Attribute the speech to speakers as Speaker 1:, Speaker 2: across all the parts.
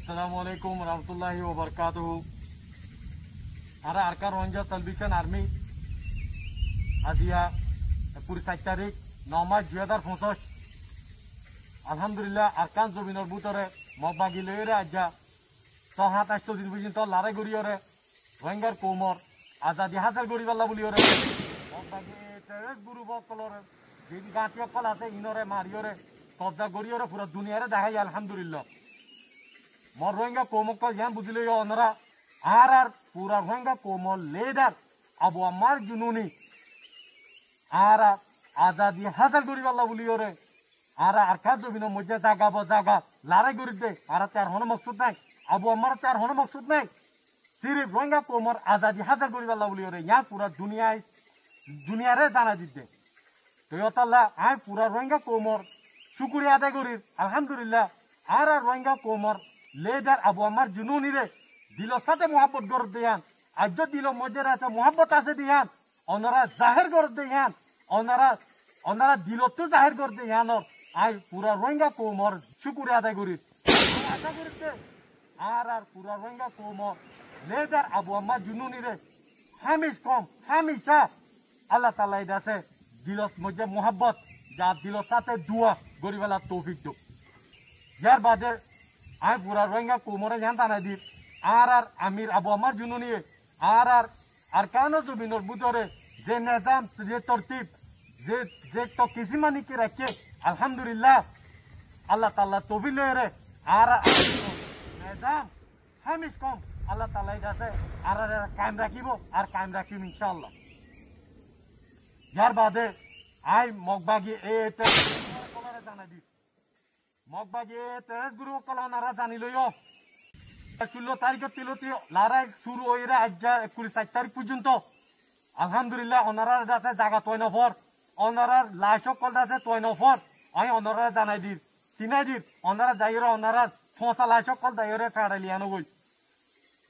Speaker 1: Assalamualaikum warahmatullahi wabarakatuh. Ara Arkan Rohingya Salvation Army Adia 27 তারিখ 9 March 2065 আলহামদুলিল্লাহ আরকান জমিনের ভিতরে মগবাগি লইরে আজ্জা 6-7 দিন পর্যন্ত লড়াই করিওরে রোহিঙ্গার কোমর আজাদি হাসিল করিবাল্লা বলিওরে মগবাগি টেররিস্ট গ্রুপ কলরে যে গাঁটিয়া কল আছে ইনরে মারিওরে কবজা করিওরে পুরো দুনিয়ারে দেখাই আলহামদুলিল্লাহ মর রোহিঙ্গা কোমক ইয়ান বুঝিল অনরা আর পুরা রোহিঙ্গা কোমল লেডার আবু আমার জুনুনি আর আজাদি হাসিল করিবাল্লা বলিওরে আর আরকান জমিনের মধ্যে জাগা লড়াই করি দে আর তার হন মকসুদ নাই আবু আমার তার হন মকসুদ নাই সিরিফ রোহিঙ্গা কোমর আজাদি হাসিল করিবাল্লা বলিওরে ইয়া পুরা দুনিয়ারে জানা দিতে তো ইতাল্লাহ আই পুরা রোহিঙ্গা কোমর শুকরিয়া আদায় করি আলহামদুলিল্লাহ আর রোহিঙ্গা কোমর লেডার আবু আমার জুনুনি রে দিলর সাথে মোহাব্বত করে দেয়ান আজ দিল মধ্যে আছে মোহাব্বত আছে দিয়ান ওনারা জাহের করে দেয়ান ওনারা দিলত জাহের করে দেয়ান আই পুরা রোহিঙ্গা কোমর শুকরিয়া আদায় করি আশা করতে আর পুরা রোহিঙ্গা কোমর লেডার আবু আমার জুনুনি রে হামিশা আল্লাহ তাআলা আছে দিলত মধ্যে মোহাব্বত যা দিলর সাথে দুয়া গরিবেলা তৌফিক দো ইয়ার বাদে আই পুরা রোহিঙ্গা কোমরে জানতা না দি আর আমির আবু আমার জুনুনি আর কেন জমিনের ভিতরে যে নিজাম যে তরতিব যে তো কিসিমানি কি রাখে আলহামদুলিল্লাহ আল্লাহ তাআলা তৌফিক লয়ে আর নিজাম হামিশ কম আল্লাহ তাআলা আছে আর কায়েম রাখিব আর কায়েম রাখিম ইনশাআল্লাহ ইয়ার বাদে আই মগবাগি কলরে জানা দি মগবাগি তেজ গুরু কলনারা জানি লইও 16 তারিখে তিলতি লড়াই শুরু হইরা আজ্জা 29 তারিখ পর্যন্ত আলহামদুলিল্লাহ ওনারা আছে জায়গা 3 নফর ওনারা লাইশ কল আছে 3 নফর আই ওনারা জানাই দি চিনাই দি ওনারা যাইরা ওনারা ফসা লাইশ কল দাইরে ফাড়ালিয়ানো গই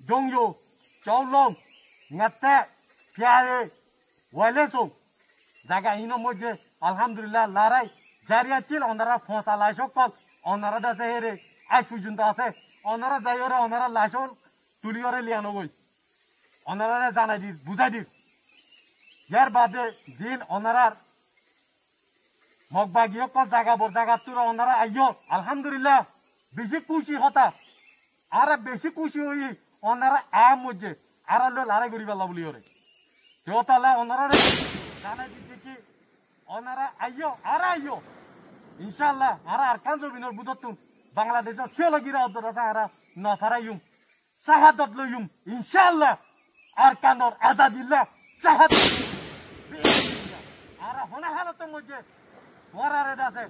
Speaker 1: জংজো চৌলং নাতে ফিয়ারে ওয়ালেসো জায়গা ইনো মধ্যে আলহামদুলিল্লাহ লড়াই জারিয়া ছিল ওনারা ফসা লাইশ কল ওনারা আছে হেরে আজ পর্যন্ত আছে ওনারা যাইরে ওনারা লাইশ তুলিয়রে লিয়ানো গই ওনারা জানাই দি বুঝাই দি ইয়ার বাদে দিন ওনারার মগবাগিও কল জায়গা তুরা ওনারা আইয় আলহামদুলিল্লাহ বেশি খুশি হতা আর বেশি খুশি হই ওনারা মধ্যে আর লড়াই করিবাল্লা বলি ওরে তাহলে ওনারা জানাই দিচ্ছে কি ওনারা আইয় ইনশাআল্লাহ আর আরকান জমিনের বুদতুন বাংলাদেশের সিওলগিরা অদরা আর নফারাইম শাহাদত লইম ইনশাআল্লাহ আরকানর আজাদিল্লাহ শাহাদত আর হনা হালতের মধ্যে ওরারে আছে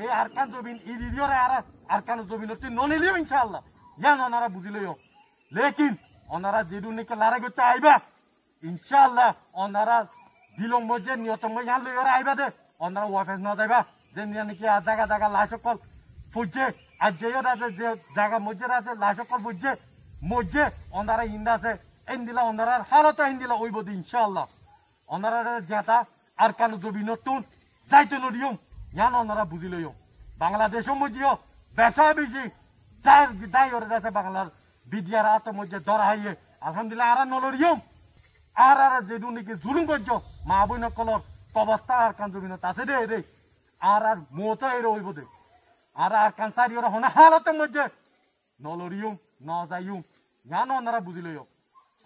Speaker 1: এই আরকান জমিন ইদিয়রে আর আরকান জমিনতে ননিলিও ইনশাআল্লাহ ইয়ান ওনারা বুঝিলইও লেকিন ওনারা যেদুনিকে লড়াই করতে আইবা ইনশাআল্লাহ ওনারা দিলং মধ্যে নিয়তম ইয়ান লইরে আইবা দে ওনারা ওয়াফেস না যাইবা যে নাকি জায়গা লাশকল ফুজে আর যেও আছে যে জায়গা মধ্যে আছে লাশকল ফুজে মধ্যে ওনারা ইন্দা আছে ইন্দিলা ওনারা হালত ইন্দিলা ওইব দি ইনশাআল্লাহ ওনারা যেটা আর কান জমিনতুন যাইতে নদিয়ম ইয়ান ওনারা বুঝিলইও বাংলাদেশের মধ্যেও বেচা বেশি যাই ওরে আছে বাংলার বিদ্যার হাতের মধ্যে ধরা হাইয়ে আলহামদুলিল্লাহ আর নলরিয়ম আর যেদু নাকি জুলুম করছ মা বই নকলর অবস্থা আর কান জমিনত আছে দে আর মত এর হইব দে আর কান সারি ওরা হনা হালতের মধ্যে নলরিয়ম ন যাইম ইয়ান ওনারা বুঝিলইও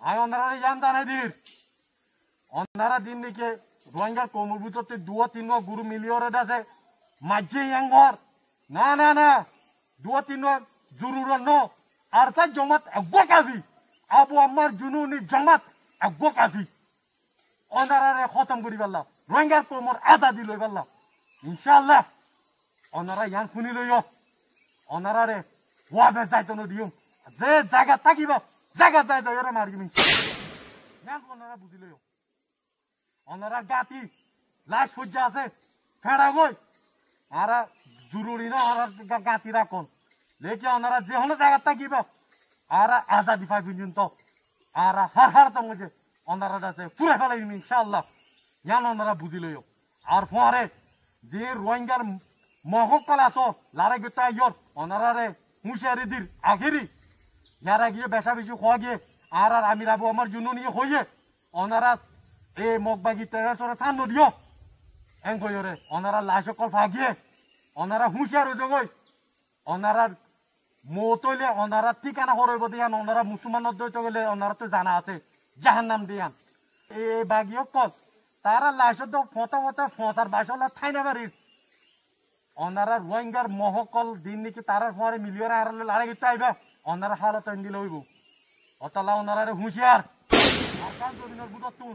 Speaker 1: আই ওনারা ইয়ান জানাই দির ওনারা দিন নাকি রোহিঙ্গার কোমর ভিতরতে 2-3 গুরু মিলিয়রে আছে মাঝে ইয়াঙ্গর না 2-3 জরুর ন আর তা জমাত একবাকাজি আবু আমার জুনুনি জমাত একবাকাজি ওনারা খতম করি পারলাম রোহিঙ্গার কোমর আজাদি লই পারলাম ইনশাআল্লাহ ওনারা ইয়ান শুনি লইও ওনারা ওয়াবে যাইতো নদিয়ম যে জায়গা থাকিব জায়গা যাই মারিম ইয়ান ওনারা বুঝি লইও ওনারা গাতি লাশ সজ্জা আছে ফেড়া গই আর জরুরি না আর গাতি রাখন লেকি ওনারা যে হলো জায়গা থাকিব আর আজাদি পাই পর্যন্ত আর হার তো ওনারা আছে পুরা ফেলাইম ইনশাআল্লাহ ইয়ান ওনারা বুঝি লইও আর পরে যে রোহিঙ্গার মহকল আছো লড়াই করতে আইয়র ওনারা হুঁশিয়ারি দির আগেরই যারা গিয়ে বেশা বেশি খোয়া গিয়ে আর আমি রাবু আমার জন্য নিয়ে হইয়ে ওনারা এ মগবাগি তেরাসরে সান দিও এং কইরে ওনারা লাশ কল ফাগিয়ে ওনারা হুঁশিয়ার জগই ওনারা মতইলে ওনারা ঠিকানা হরইব দিয়ান ওনারা মুসলমানদের দইতে গেলে ওনারা তো জানা আছে জাহান্নাম দিয়ান এই বাগিও কল তারা লাশ তো ফটা ফটার বাসলা থাইনা বাড়ির ওনারা রোহিঙ্গার মহকল দিন নাকি তারা পরে মিলিয়ন আর লড়াই করতে আইবে ওনারা হালত দিলে হইব অতলা ওনারা হুঁশিয়ার আর কান জমিনের বুঝতুন